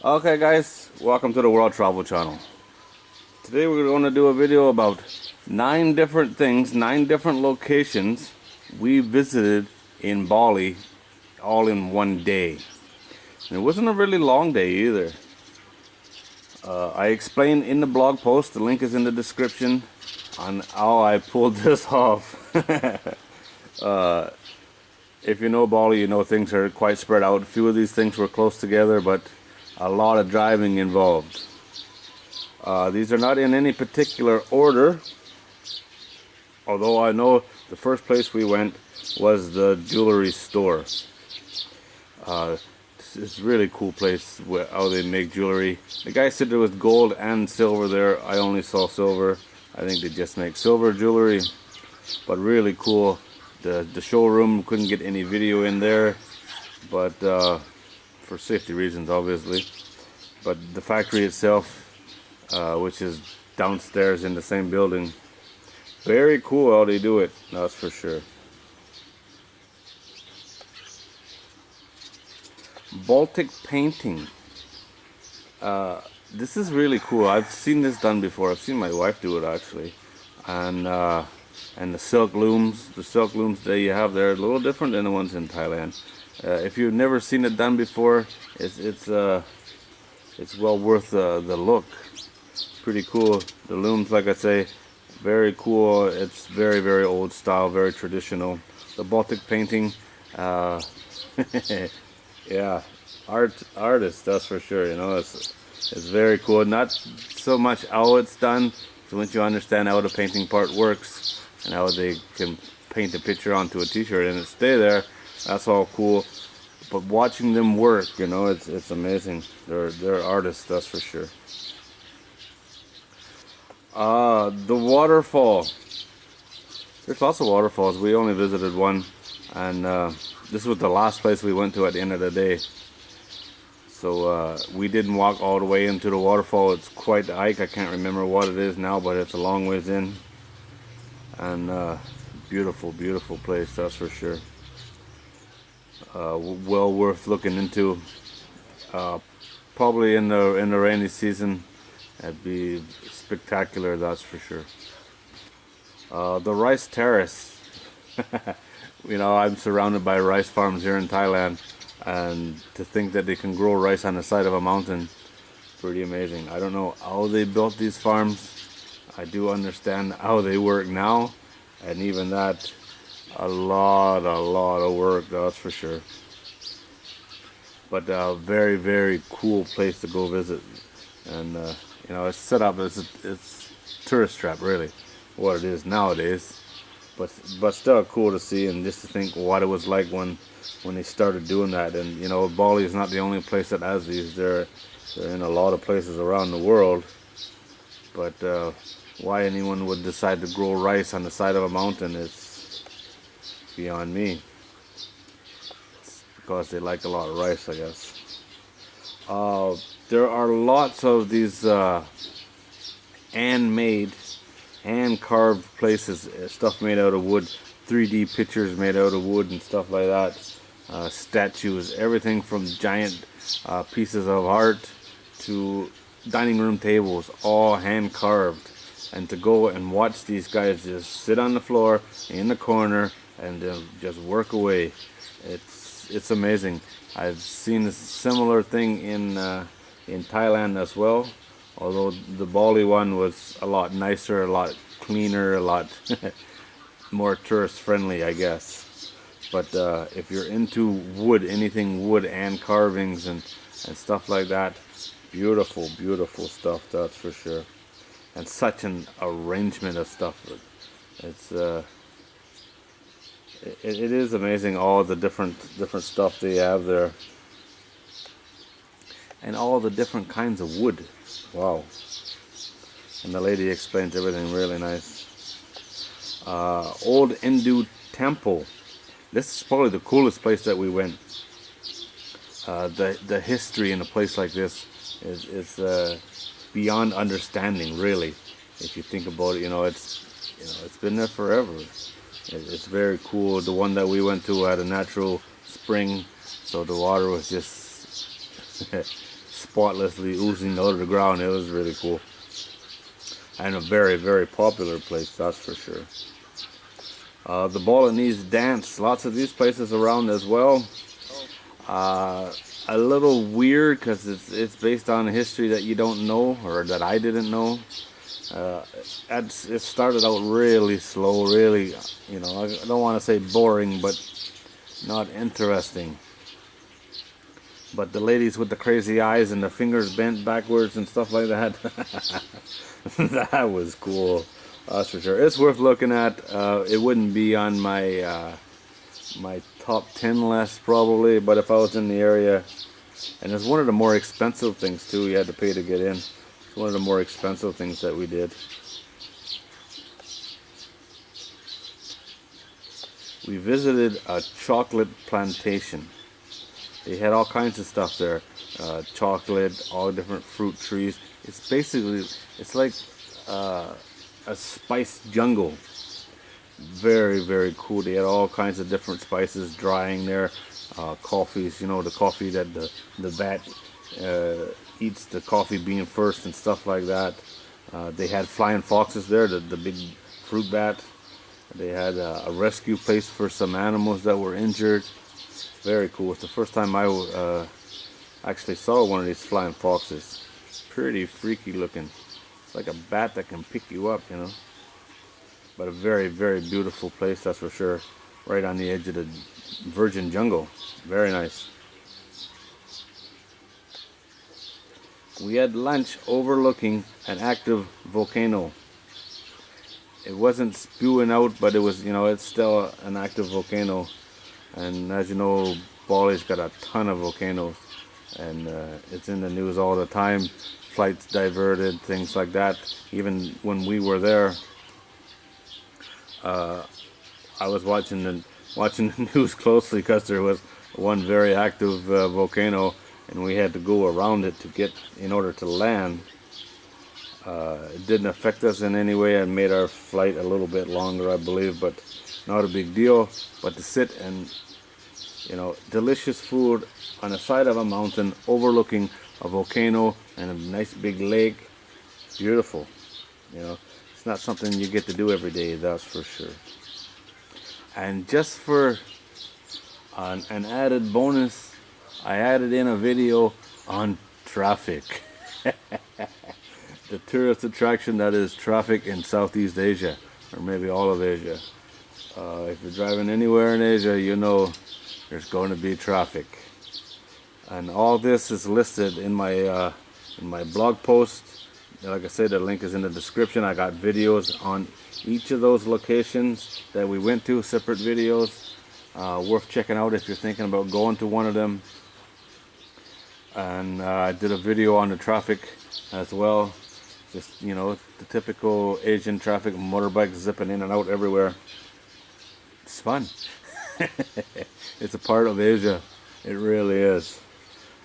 Okay guys, welcome to the World Travel Channel. Today we're going to do a video about 9 different things, 9 different locations we visited in Bali all in one day. And it wasn't a really long day either. I explained in the blog post, the link is in the description, on how I pulled this off. If you know Bali, you know things are quite spread out. A few of these things were close together, but a lot of driving involved. These are not in any particular order, although I know the first place we went was the jewelry store. It's a really cool place how they make jewelry. The guy said there was gold and silver there. I only saw silver. I think they just make silver jewelry, but really cool. The showroom, couldn't get any video in there, but for safety reasons obviously. But the factory itself, which is downstairs in the same building, very cool how they do it, that's for sure. Baltic painting. This is really cool. I've seen this done before. I've seen my wife do it actually. And the silk looms that you have there are a little different than the ones in Thailand. If you've never seen it done before, it's well worth the look. Pretty cool. The looms, like I say, very cool. It's very, very old style, very traditional. The Baltic painting, yeah, artist, that's for sure. You know, it's very cool. Not so much how it's done. So once you understand how the painting part works and how they can paint a picture onto a t-shirt and it stay there, that's all cool. But watching them work, you know, it's amazing. They're artists, that's for sure. The waterfall. There's lots of waterfalls. We only visited one, and this was the last place we went to at the end of the day. So we didn't walk all the way into the waterfall. It's quite the hike. I can't remember what it is now, but it's a long ways in. And beautiful, beautiful place, that's for sure. Well worth looking into. Probably in the rainy season, it'd be spectacular, that's for sure. The rice terrace. You know, I'm surrounded by rice farms here in Thailand, and to think that they can grow rice on the side of a mountain, pretty amazing. I don't know how they built these farms. I do understand how they work now, and even that, a lot of work, that's for sure. But a very, very cool place to go visit. And you know, it's set up as it's tourist trap, really, what it is nowadays. But still cool to see, and just to think what it was like when they started doing that. And you know, Bali is not the only place that has these. They're in a lot of places around the world. But why anyone would decide to grow rice on the side of a mountain is beyond me. It's because they like a lot of rice, I guess. There are lots of these handmade, hand-carved places, stuff made out of wood, 3D pictures made out of wood and stuff like that. Statues, everything from giant pieces of art to dining room tables, all hand-carved. And to go and watch these guys just sit on the floor in the corner and just work away, it's amazing. I've seen a similar thing in Thailand as well, although the Bali one was a lot nicer, a lot cleaner, a lot more tourist friendly, I guess. But if you're into wood, anything wood and carvings and stuff like that, beautiful, beautiful stuff, that's for sure. And such an arrangement of stuff. It's it is amazing, all the different stuff they have there, and all the different kinds of wood. Wow. And the lady explains everything really nice. Old Hindu temple. This is probably the coolest place that we went. The history in a place like this is beyond understanding, really. If you think about it, you know, it's been there forever. It's very cool. The one that we went to had a natural spring, so the water was just spotlessly oozing out of the ground. It was really cool. And a very, very popular place, that's for sure. The Balinese dance, lots of these places around as well. A little weird because it's based on a history that you don't know, or that I didn't know. It started out really slow, really, you know, I don't want to say boring, but not interesting. But the ladies with the crazy eyes and the fingers bent backwards and stuff like that, that was cool. That's for sure. It's worth looking at. It wouldn't be on my my top 10 list probably, but if I was in the area, and it's one of the more expensive things too, you had to pay to get in. It's one of the more expensive things that we did. We visited a chocolate plantation. They had all kinds of stuff there. Chocolate, all different fruit trees. It's basically, it's like a spice jungle. Very, very cool. They had all kinds of different spices drying there. Coffees, you know, the coffee that the bat eats the coffee bean first and stuff like that. They had flying foxes there, the big fruit bat. They had a rescue place for some animals that were injured. Very cool. It's the first time I actually saw one of these flying foxes. Pretty freaky looking. It's like a bat that can pick you up, you know. But a very, very beautiful place, that's for sure. Right on the edge of the virgin jungle. Very nice. We had lunch overlooking an active volcano. It wasn't spewing out, but it was, you know, it's still an active volcano. And as you know, Bali's got a ton of volcanoes, and it's in the news all the time. Flights diverted, things like that. Even when we were there, I was watching the news closely because there was one very active volcano, and we had to go around it to get in order to land. It didn't affect us in any way. It made our flight a little bit longer, I believe, but not a big deal. But to sit and, you know, delicious food on the side of a mountain overlooking a volcano and a nice big lake, beautiful. You know, it's not something you get to do every day, that's for sure. And just for an added bonus, I added in a video on traffic. The tourist attraction that is traffic in Southeast Asia, or maybe all of Asia. If you're driving anywhere in Asia, you know there's going to be traffic. And all this is listed in my blog post. Like I said, the link is in the description. I got videos on each of those locations that we went to, separate videos. Worth checking out if you're thinking about going to one of them. And I did a video on the traffic as well. Just, you know, the typical Asian traffic, motorbikes zipping in and out everywhere. It's fun. It's a part of Asia. It really is.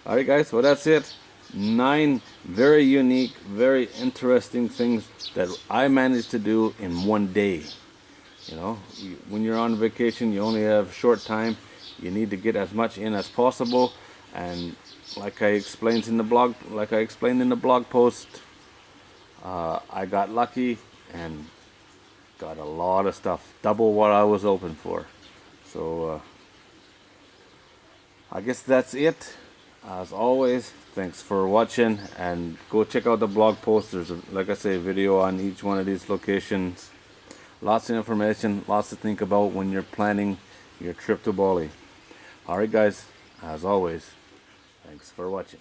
Alright guys, well that's it. 9 very unique, very interesting things that I managed to do in one day. You know, when you're on vacation, you only have short time. You need to get as much in as possible. And like I explained in the blog post, I got lucky and got a lot of stuff, double what I was hoping for. So I guess that's it. As always, thanks for watching, and go check out the blog post. There's like I say, a video on each one of these locations. Lots of information, lots to think about when you're planning your trip to Bali. Alright guys, as always, thanks for watching.